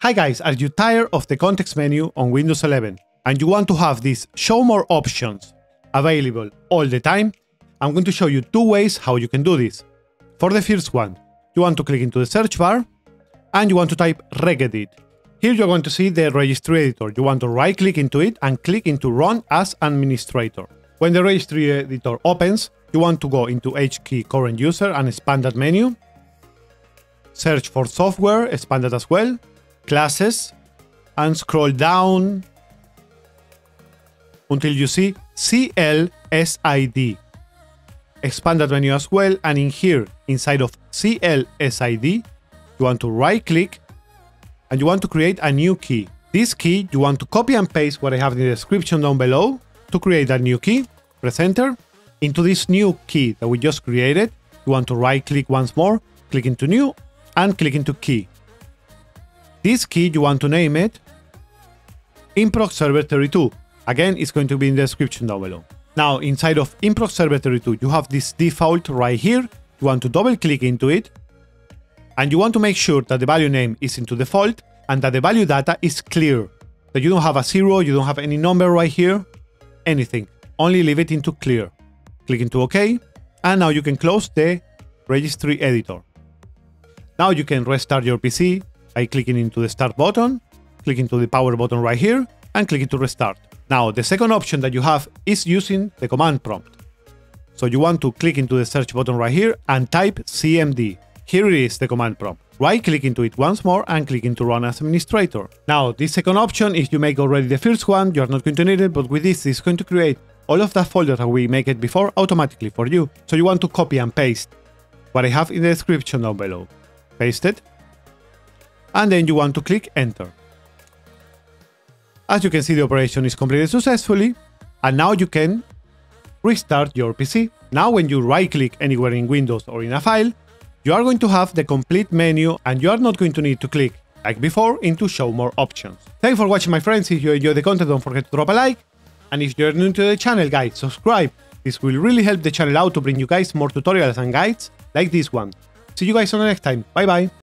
Hi guys, are you tired of the context menu on Windows 11 and you want to have these show more options available all the time? I'm going to show you two ways how you can do this. For the first one, you want to click into the search bar and you want to type RegEdit. Here you're going to see the registry editor. You want to right click into it and click into Run as Administrator. When the registry editor opens, you want to go into HKCU current user and expand that menu. Search for software, expand that as well. Classes, and scroll down until you see CLSID. Expand that menu as well, and in here, inside of CLSID, you want to right click and you want to create a new key. This key, you want to copy and paste what I have in the description down below. To create that new key, press enter. Into this new key that we just created, you want to right click once more, click into new, and click into key. This key, you want to name it Improc Server 32. Again, it's going to be in the description down below. Now, inside of Improc Server 32, you have this default right here. You want to double click into it. And you want to make sure that the value name is into default and that the value data is clear. That you don't have a 0, you don't have any number right here, anything. Only leave it into clear. Click into OK. And now you can close the registry editor. Now you can restart your PC by clicking into the start button, click into the power button right here, and click into restart. Now, the second option that you have is using the command prompt. So you want to click into the search button right here and type CMD. Here it is, the command prompt. Right click into it once more and click into Run as Administrator. Now, this second option, if you make already the first one, you're not going to need it, but with this, it's going to create all of that folder that we make it before automatically for you. So you want to copy and paste what I have in the description down below. Paste it. And then you want to click enter. As you can see, the operation is completed successfully, and now you can restart your PC. Now when you right click anywhere in Windows or in a file, you are going to have the complete menu and you are not going to need to click, like before, into show more options. Thanks for watching, my friends. If you enjoyed the content, don't forget to drop a like, and if you're new to the channel, guys, subscribe. This will really help the channel out to bring you guys more tutorials and guides like this one. See you guys on the next time. Bye bye.